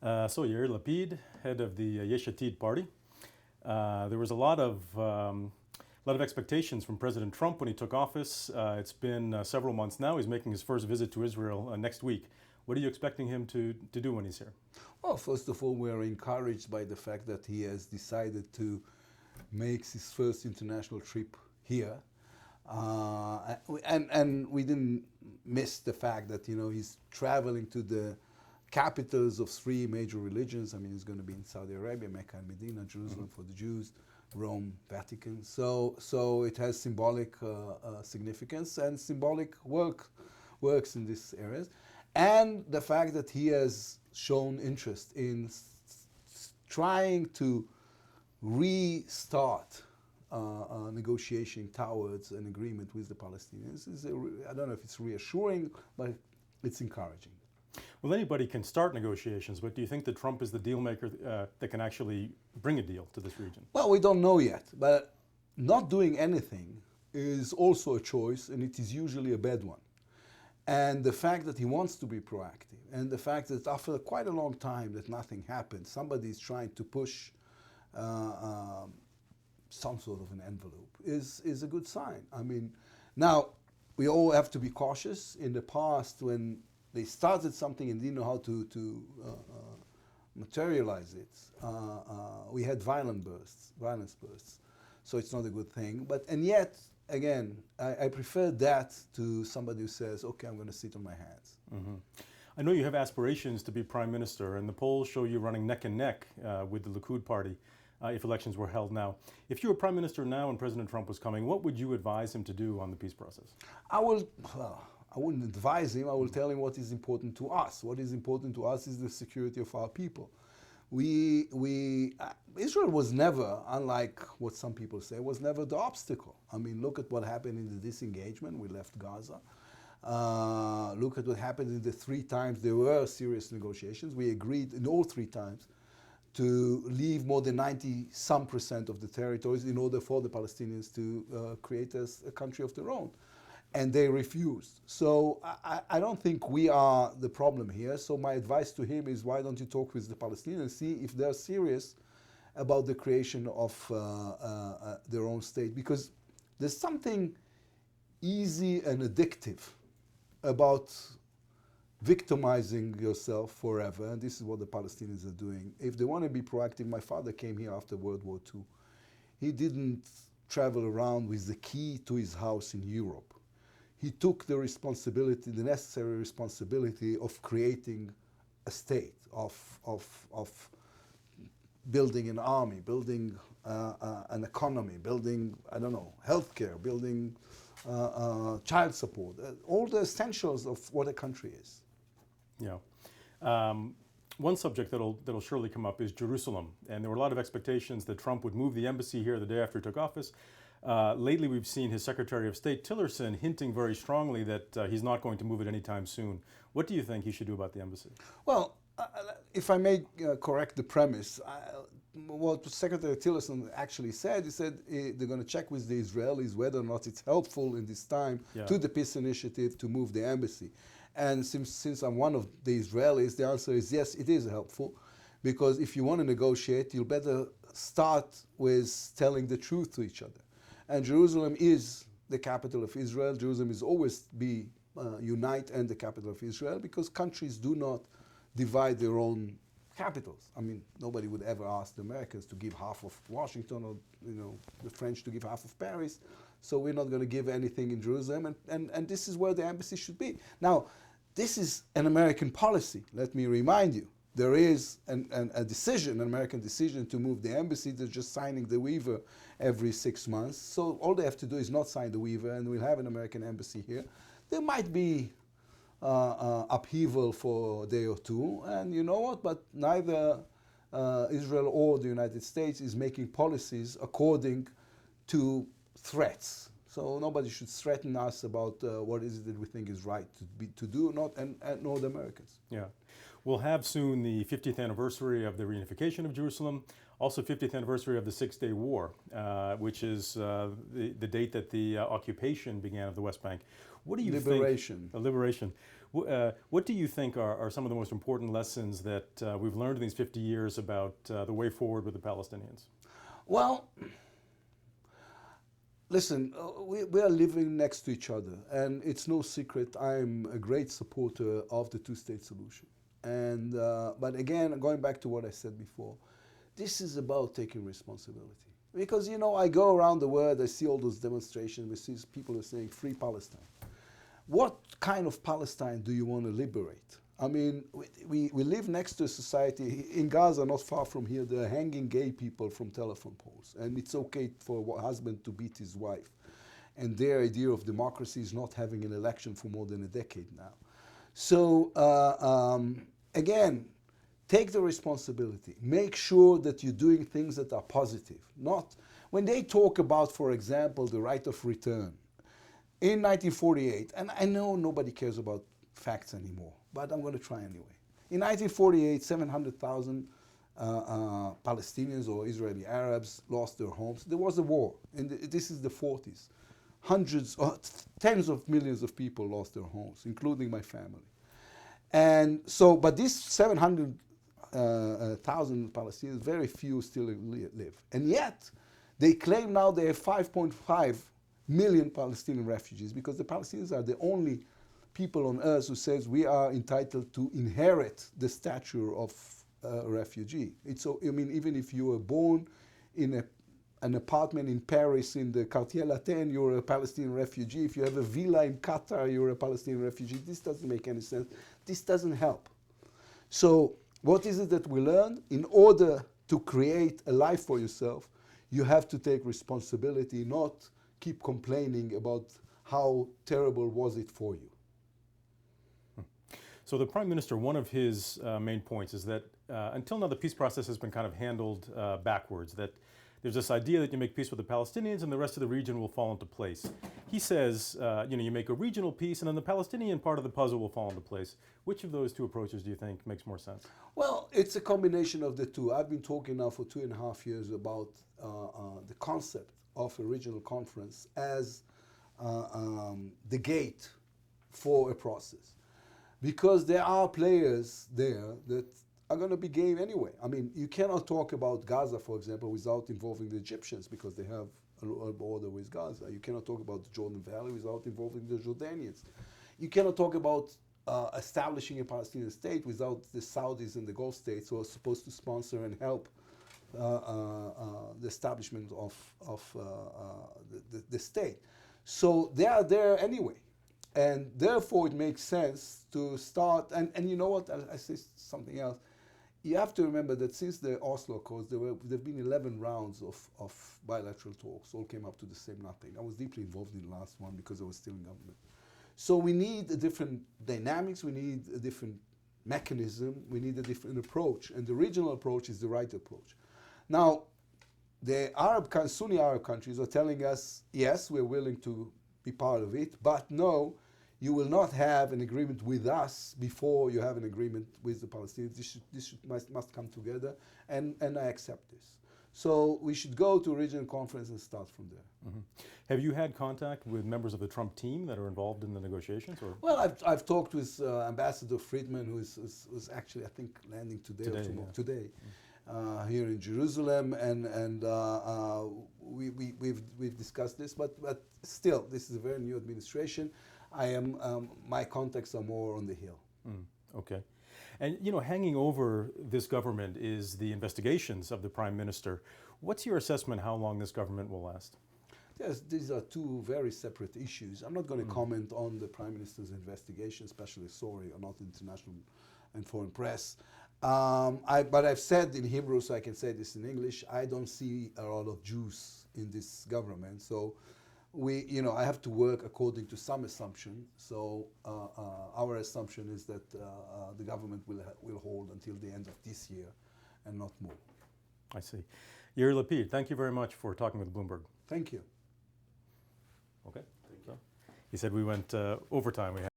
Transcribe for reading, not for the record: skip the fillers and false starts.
So Yair Lapid, head of the Yesh Atid party. There was a lot of expectations from President Trump when he took office. It's been several months now. He's making his first visit to Israel next week. What are you expecting him to do when he's here? Well, first of all, we are encouraged by the fact that he has decided to make his first international trip here. And we didn't miss the fact that, he's traveling to the capitals of three major religions. I mean, he's going to be in Saudi Arabia, Mecca and Medina, Jerusalem for the Jews, Rome, Vatican. So it has symbolic significance and symbolic works in these areas. And the fact that he has shown interest in trying to restart negotiation towards an agreement with the Palestinians I don't know if it's reassuring, but it's encouraging. Well, anybody can start negotiations, but do you think that Trump is the deal maker that can actually bring a deal to this region? Well, we don't know yet, but not doing anything is also a choice, and it is usually a bad one. And the fact that he wants to be proactive, and the fact that after quite a long time that nothing happened, somebody is trying to push some sort of an envelope is a good sign. I mean, now we all have to be cautious. In the past, when they started something and didn't know how to materialize it, we had violence bursts. So it's not a good thing. And yet, again, I prefer that to somebody who says, okay, I'm going to sit on my hands. Mm-hmm. I know you have aspirations to be prime minister, and the polls show you running neck and neck with the Likud party if elections were held now. If you were prime minister now and President Trump was coming, what would you advise him to do on the peace process? I wouldn't advise him. I will tell him what is important to us. What is important to us is the security of our people. Israel was never, unlike what some people say, was never the obstacle. I mean, look at what happened in the disengagement. We left Gaza. Look at what happened in the 3 times there were serious negotiations. We agreed in all 3 times to leave more than 90% of the territories in order for the Palestinians to create a country of their own. And they refused. So I don't think we are the problem here. So my advice to him is, why don't you talk with the Palestinians, see if they're serious about the creation of their own state? Because there's something easy and addictive about victimizing yourself forever. And this is what the Palestinians are doing. If they want to be proactive, my father came here after World War II. He didn't travel around with the key to his house in Europe. He took the responsibility, the necessary responsibility of creating a state, of building an army, building an economy, building, I don't know, healthcare, building child support, all the essentials of what a country is. Yeah. One subject that'll surely come up is Jerusalem. And there were a lot of expectations that Trump would move the embassy here the day after he took office. Lately, we've seen his Secretary of State, Tillerson, hinting very strongly that he's not going to move it anytime soon. What do you think he should do about the embassy? Well, if I may correct the premise, what Secretary Tillerson actually said, he said they're going to check with the Israelis whether or not it's helpful in this time to the peace initiative to move the embassy. And since I'm one of the Israelis, the answer is yes, it is helpful. Because if you want to negotiate, you'll better start with telling the truth to each other. And Jerusalem is the capital of Israel. Jerusalem is always be unite and the capital of Israel, because countries do not divide their own capitals. I mean, nobody would ever ask the Americans to give half of Washington, or the French to give half of Paris. So we're not going to give anything in Jerusalem, and this is where the embassy should be. Now, this is an American policy. Let me remind you. There is an American decision to move the embassy. They're just signing the waiver every 6 months. So all they have to do is not sign the waiver, and we'll have an American embassy here. There might be upheaval for a day or two, and you know what? But neither Israel or the United States is making policies according to threats. So nobody should threaten us about what is it that we think is right to do, nor the Americans. Yeah. We'll have soon the 50th anniversary of the reunification of Jerusalem, also 50th anniversary of the Six-Day War, which is the date that the occupation began of the West Bank. What do you Liberation. think? Liberation. What do you think are some of the most important lessons that we've learned in these 50 years about the way forward with the Palestinians? Well, listen, we are living next to each other, and it's no secret I'm a great supporter of the two-state solution. And but again, going back to what I said before, this is about taking responsibility. Because, you know, I go around the world, I see all those demonstrations, we see people are saying, free Palestine. What kind of Palestine do you want to liberate? I mean, we live next to a society, in Gaza, not far from here, they're hanging gay people from telephone poles. And it's okay for a husband to beat his wife. And their idea of democracy is not having an election for more than a decade now. So, again, take the responsibility. Make sure that you're doing things that are positive. Not, when they talk about, for example, the right of return, in 1948, and I know nobody cares about facts anymore, but I'm going to try anyway. In 1948, 700,000 Palestinians or Israeli Arabs lost their homes. There was a war, and this is the 40s. Hundreds, tens of millions of people lost their homes, including my family. And so, but these 700,000 Palestinians, very few still live. And yet, they claim now they have 5.5 million Palestinian refugees, because the Palestinians are the only people on earth who says we are entitled to inherit the stature of a refugee. It's so, I mean, even if you were born in an apartment in Paris in the Quartier Latin, you're a Palestinian refugee. If you have a villa in Qatar, you're a Palestinian refugee. This doesn't make any sense. This doesn't help. So what is it that we learned? In order to create a life for yourself, you have to take responsibility, not keep complaining about how terrible was it for you. So the Prime Minister, one of his main points is that until now the peace process has been kind of handled backwards, that there's this idea that you make peace with the Palestinians and the rest of the region will fall into place. He says, you make a regional peace and then the Palestinian part of the puzzle will fall into place. Which of those two approaches do you think makes more sense? Well, it's a combination of the two. I've been talking now for 2.5 years about the concept of a regional conference as the gate for a process. Because there are players there that are going to be game anyway. I mean, you cannot talk about Gaza, for example, without involving the Egyptians, because they have a border with Gaza. You cannot talk about the Jordan Valley without involving the Jordanians. You cannot talk about establishing a Palestinian state without the Saudis and the Gulf states who are supposed to sponsor and help the establishment of the state. So they are there anyway. And therefore, it makes sense to start, and you know what, I say something else. You have to remember that since the Oslo Accords, there have been 11 rounds of bilateral talks, all came up to the same nothing. I was deeply involved in the last one because I was still in government. So we need a different dynamics, we need a different mechanism, we need a different approach, and the regional approach is the right approach. Now, the Sunni Arab countries are telling us, yes, we're willing to be part of it, but no, you will not have an agreement with us before you have an agreement with the Palestinians. This must come together, and I accept this. So we should go to a regional conference and start from there. Mm-hmm. Have you had contact with members of the Trump team that are involved in the negotiations? Or? Well, I've talked with Ambassador Friedman, who is actually, I think, landing today or tomorrow. Yeah. Today. Here in Jerusalem, and we've discussed this, but still, this is a very new administration. My contacts are more on the Hill. Okay. And hanging over this government is the investigations of the Prime Minister. What's your assessment how long this government will last? Yes, these are two very separate issues. I'm not going to comment on the Prime Minister's investigation, especially, sorry, or not international and foreign press. But I've said in Hebrew, so I can say this in English, I don't see a lot of Jews in this government. So I have to work according to some assumption. So our assumption is that the government will hold until the end of this year and not more. I see. Yair Lapid, thank you very much for talking with Bloomberg. Thank you. Okay. Thank you. He said we went overtime.